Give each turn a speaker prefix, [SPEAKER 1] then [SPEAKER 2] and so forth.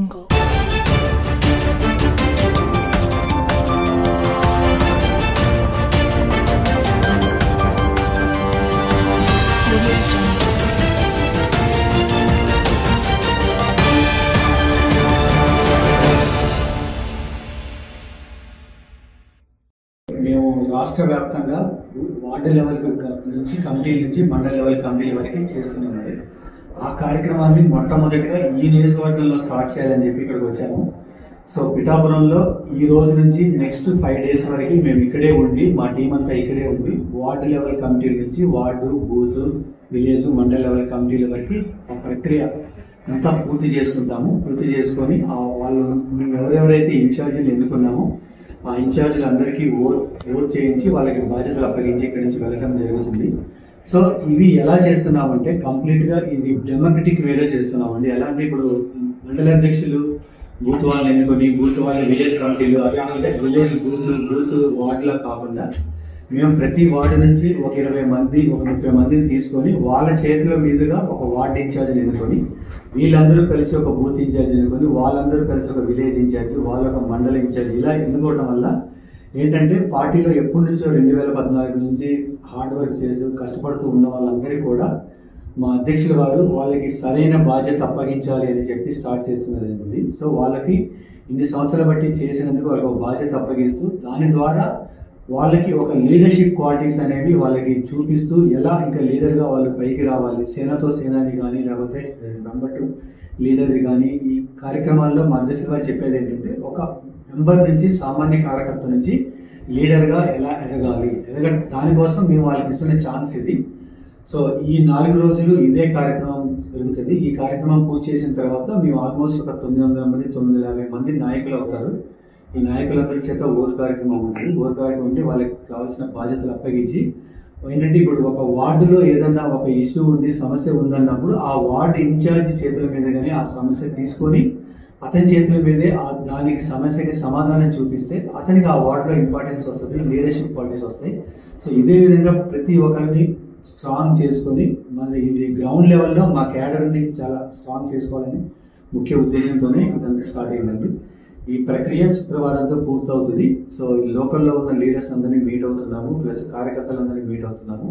[SPEAKER 1] మేము రాష్ట్ర వ్యాప్తంగా వార్డు లెవెల్ నుంచి కమిటీ నుంచి మండల లెవెల్ కమిటీల వరకు చేస్తున్నామండి. ఆ కార్యక్రమాన్ని మొట్టమొదటిగా ఈ నియోజకవర్గంలో స్టార్ట్ చేయాలని చెప్పి ఇక్కడికి వచ్చాము. సో పిఠాపురంలో ఈ రోజు నుంచి నెక్స్ట్ 5 days వరకు మేము ఇక్కడే ఉండి మా టీం అంతా ఇక్కడే ఉండి వార్డు లెవెల్ కమిటీల నుంచి వార్డు, బూత్, విలేజ్, మండల లెవెల్ కమిటీల వరకు ఆ ప్రక్రియ అంతా పూర్తి చేసుకుంటాము. పూర్తి చేసుకొని వాళ్ళు మేము ఎవరెవరైతే ఇన్ఛార్జీలు ఎన్నుకున్నామో ఆ ఇన్ఛార్జీలు అందరికీ ఓట్ చేయించి వాళ్ళకి బాధ్యతలు అప్పగించి ఇక్కడి నుంచి వెళ్ళడం జరుగుతుంది. సో ఇవి ఎలా చేస్తున్నామంటే కంప్లీట్గా ఇది డెమోక్రటిక్ వేలో చేస్తున్నామండి. ఎలా అంటే ఇప్పుడు మండల అధ్యక్షులు బూత్ వాళ్ళని ఎన్నుకొని బూత్ వాళ్ళ విలేజ్ కమిటీలు అలాగే విలేజ్ బూత్ వార్డులో కాకుండా మేము ప్రతి వార్డు నుంచి ఒక 20 మంది ఒక 30 మందిని తీసుకొని వాళ్ళ చేతుల మీదుగా ఒక వార్డు ఇన్ఛార్జిని ఎన్నుకొని వీళ్ళందరూ కలిసి ఒక బూత్ ఇన్ఛార్జ్ ఎన్నుకొని వాళ్ళందరూ కలిసి ఒక విలేజ్ ఇన్ఛార్జ్ వాళ్ళ ఒక మండల ఇన్ఛార్జ్ ఇలా ఎన్నుకోవడం వల్ల ఏంటంటే పార్టీలో ఎప్పటి నుంచో 2014 నుంచి హార్డ్ వర్క్ చేస్తూ కష్టపడుతూ ఉన్న వాళ్ళందరికీ కూడా మా అధ్యక్షుల వారు వాళ్ళకి సరైన బాధ్యత అప్పగించాలి అని చెప్పి స్టార్ట్ చేస్తున్నది ఏంటి. సో వాళ్ళకి ఇన్ని సంవత్సరాలు బట్టి చేసినందుకు వాళ్ళకి ఒక బాధ్యత అప్పగిస్తూ దాని ద్వారా వాళ్ళకి ఒక లీడర్షిప్ క్వాలిటీస్ అనేవి వాళ్ళకి చూపిస్తూ ఎలా ఇంకా లీడర్గా వాళ్ళు పైకి రావాలి, సేనతో సేనాని కానీ లేకపోతే మెంబర్ లీడర్ది కానీ ఈ కార్యక్రమాల్లో మా అధ్యక్షుల వారు చెప్పేది ఏంటంటే ఒక మెంబర్ నుంచి సామాన్య కార్యకర్త నుంచి లీడర్గా ఎలా ఎదగాలి దానికోసం మేము వాళ్ళకి ఇస్తున్న ఛాన్స్ ఇది. సో ఈ 4 రోజులు ఇదే కార్యక్రమం జరుగుతుంది. ఈ కార్యక్రమం పూర్తి చేసిన తర్వాత మేము ఆల్మోస్ట్ ఒక 900 మంది 950 మంది నాయకులు అవుతారు. ఈ నాయకులందరి చేత ఓట్ కార్యక్రమం ఉంటుంది. ఓట్ కార్యక్రమం ఉంటే వాళ్ళకి కావాల్సిన బాధ్యతలు అప్పగించి ఏంటంటే ఇప్పుడు ఒక వార్డులో ఏదన్నా ఒక ఇష్యూ ఉంది, సమస్య ఉందన్నప్పుడు ఆ వార్డు ఇన్ఛార్జ్ చేతుల మీదగానే ఆ సమస్య తీసుకొని అతని చేతుల మీదే దానికి సమస్యకి సమాధానం చూపిస్తే అతనికి ఆ వార్డులో ఇంపార్టెన్స్ వస్తుంది, లీడర్షిప్ క్వాలిటీస్ వస్తాయి. సో ఇదే విధంగా ప్రతి ఒక్కరిని స్ట్రాంగ్ చేసుకొని మన ఇది గ్రౌండ్ లెవెల్లో మా క్యాడర్ని చాలా స్ట్రాంగ్ చేసుకోవాలని ముఖ్య ఉద్దేశంతోనే ఇదంతా స్టార్ట్ అయిందండి. ఈ ప్రక్రియ శుక్రవారంతో పూర్తవుతుంది. సో లోకల్లో ఉన్న లీడర్స్ అందరినీ మీట్ అవుతున్నాము, ప్లస్ కార్యకర్తలందరినీ మీట్ అవుతున్నాము.